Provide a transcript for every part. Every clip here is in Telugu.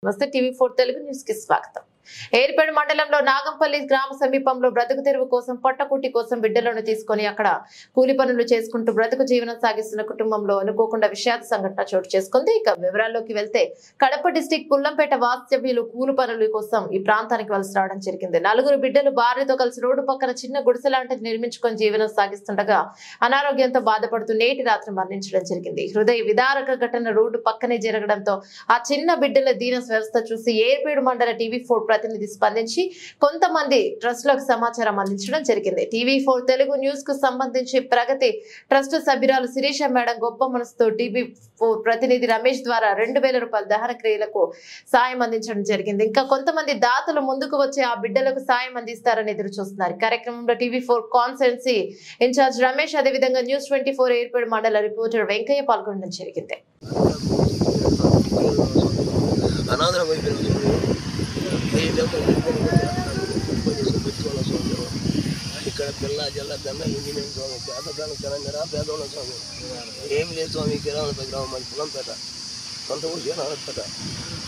నమస్తే టీవీ4 తెలుగు న్యూస్ కి స్వాగతం. ఏర్పేడు మండలంలో నాగంపల్లి గ్రామ సమీపంలో బ్రతుకు తెరువు కోసం పొట్టకుట్టి కోసం బిడ్డలను తీసుకుని అక్కడ కూలి పనులు చేసుకుంటూ బ్రతుకు జీవనం సాగిస్తున్న కుటుంబంలో అనుకోకుండా విషాద సంఘటన చోటు చేసుకుంది. ఇక వివరాల్లోకి వెళ్తే కడప డిస్టిక్ పుల్లంపేట వాస్తవ్యులు కూలి పనుల కోసం ఈ ప్రాంతానికి వలస రావడం జరిగింది. 4 బిడ్డలు భార్యతో కలిసి రోడ్డు పక్కన చిన్న గుడిసె లాంటిది నిర్మించుకొని జీవనం సాగిస్తుండగా అనారోగ్యంతో బాధపడుతూ నేటి రాత్రి మరణించడం జరిగింది. హృదయ విదారక ఘటన రోడ్డు పక్కనే జరగడంతో ఆ చిన్న బిడ్డల దీన వ్యవస్థ చూసి ఏర్పేడు మండల టీవీ4 ప్రతినిధి స్పందించి కొంతమంది ట్రస్ట్ లకు సమాచారం అందించడం జరిగింది. టీవీ4 తెలుగు న్యూస్ కు సంబంధించి ప్రగతి ట్రస్ట్ సభ్యురాలు శిరీష మేడం గొప్ప మనసుతో టీవీ4 ప్రతినిధి రమేష్ ద్వారా 2000 రూపాయల దహన క్రియలకు సాయం అందించడం జరిగింది. ఇంకా కొంతమంది దాతలు ముందుకు వచ్చి ఆ బిడ్డలకు సాయం అందిస్తారని ఎదురు చూస్తున్నారు. కార్యక్రమంలో టీవీ4 కాన్స్టిట్యుయెన్సీ ఇన్ఛార్జ్ రమేష్, అదేవిధంగా న్యూస్ 24 ఏర్పేడు మండల రిపోర్టర్ వెంకయ్య పాల్గొనడం జరిగింది. ఇక్కడ పిల్ల జల్ల దండ ఇంజనీరింగ్ స్వామి పేదదాన తెలంగాణ పేదోళ్ళ స్వామి ఏమి లేదు స్వామి. కిరాణపై గ్రామం మరి పులంపేట కొంత ఊరికి అనాథపేట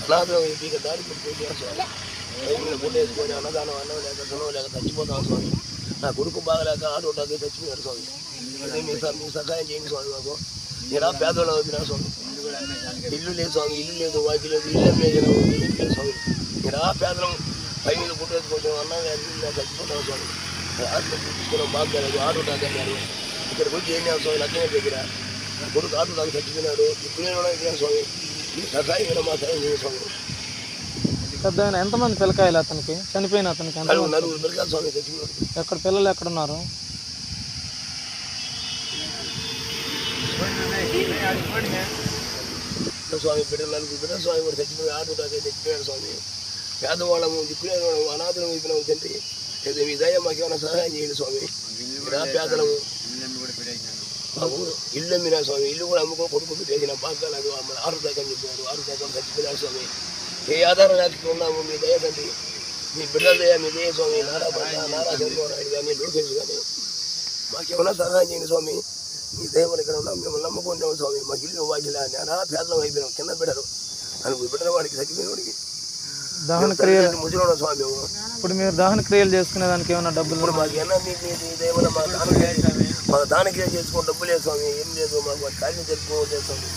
అనాథం ఇక దాడి పెట్టుకుంటే స్వామి గుడ్డ వేసుకొని అన్నదానం అన్నం లేక ధనం లేక చచ్చిపోతాం స్వామి. నా కొడుకు బాగలేక ఆటో టాకే చచ్చిపోయాడు స్వామి. మీ సహాయం చేయండి స్వామి. మాకు నేను పేదోళ్ళ వచ్చినా స్వామి. ఇల్లు లేదు స్వామి, ఇల్లు లేదు, వాకి లేదు, ఇల్లు లేదు స్వామి. నేను పేదలం పైన గుడ్డ వేసుకొచ్చాం అన్నం లేక చచ్చిపోతాం స్వామి. హాస్పిటల్ తీసుకున్నాం, బాగా కాలేదు, ఆటో టాకారు. ఇక్కడికి వచ్చి ఏం చేయాలి స్వామి? లగ్నం దగ్గర కొడుకు ఆటో టాకి చచ్చిపోయినాడు. ఇప్పుడు నేను స్వామి ఈ సహాయం మా సహాయం చేయండి స్వామి. పెద్ద ఎంతమంది పిల్లకాయలు అతనికి చనిపోయిన అతనికి? 4 పిల్లకాయలు స్వామి చచ్చిపోయాడు. ఎక్కడ పిల్లలు ఎక్కడున్నారు? స్వామి బిడ్డలు 4 బిడ్డలు స్వామి కూడా చచ్చిపోయి ఆటో టాకే చచ్చిపోయాడు స్వామి. పేదవాళ్ళము దిక్కులేని వాళ్ళము అనాథలం అయిపోయినాము తండ్రి. అయితే మీ దయ మాకేమైనా సహాయం చేయండి స్వామి. పేదలము ఇల్లు అమ్మినా స్వామి. ఇల్లు కూడా అమ్ముకో కొడుకు పెట్టేసిన బాగా లేదు. ఆరు దాకా చెప్పారు, 6 దాకా చచ్చిపోయినారు స్వామి. ఏ ఆధారం లేకపోతే ఉన్నాము మీ దయ తండ్రి. మీ బిడ్డల దయ మీ దయ స్వామి. నారా చంద్రబాబు నాయుడు కానీ లోకేష్ కానీ మాకేమైనా సహాయం చేయండి స్వామి. మీ దైవం ఇక్కడ ఉన్నాం, మేము నమ్ముకుంటాము స్వామి. మాకు ఇల్లు వాకిలా నానా పేదలం అయిపోయినాం. కింద బిడ్డరు అనుకు బిడ్డల వాడికి చచ్చిపోయిన వాడికి దహన క్రియలు ముసలి స్వామి. ఇప్పుడు మీరు దహన క్రియలు చేసుకునే దానికి ఏమైనా డబ్బులు? ఇప్పుడు మాకు ఏమన్నా ఏమైనా మా దానికి చేసుకో డబ్బు లేదు స్వామి. ఏం లేదు, మాకు కార్యం చేసుకోలేదు స్వామి.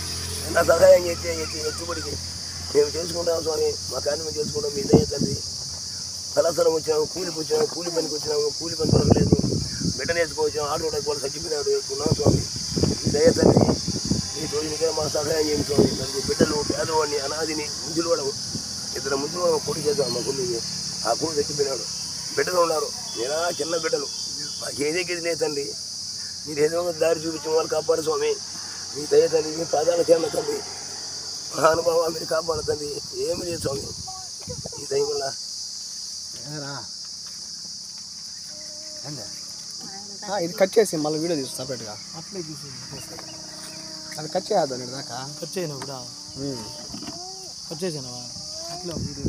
ఎలా సహాయం చేస్తే ఎత్తుబడికి మేము చేసుకుంటాం స్వామి. మా కార్యం చేసుకుంటాం మీ దయ తండ్రి. కళాశాలం వచ్చినాము, కూలికి వచ్చినాము, కూలి పనికి వచ్చినాము, కూలి పని దొరకలేదు. బిడ్డను వేసుకొచ్చాము, ఆటో కూడా చచ్చిపోయినాడు. వేసుకున్నాం స్వామి. మీ దయ తండ్రి. ఈ రోజునికే మా సహాయం చేయండి స్వామి. మనకి బిడ్డలు పేదవాడిని అనాదిని ముద్దులు 2 ముద్దులు కొడుకు చేద్దాం. మా గుండెకి ఆ కొడుకు చచ్చిపోయినాడు. బిడ్డలు ఉన్నారు, నేనా చిన్న బిడ్డలు. మాకు ఏదేది లేదు తండ్రి. మీరు ఏదో ఒక దారి చూపించిన వాళ్ళు కాపాడు స్వామి. మీ దయ తండ్రి. మీ పాదాల చేయాలి తండ్రి. మహానుభావ మీరు కాపాడు తండ్రి. ఏమి లేదు స్వామి ఈ దయ వల్ల. ఇది కట్ చేసి మళ్ళీ వీడియో తీసి సపరేట్గా అట్లే తీసి అది కట్ చేయద్దు దాకా. కట్ చేయను కూడా కట్ చేసాను అట్లా వీడియో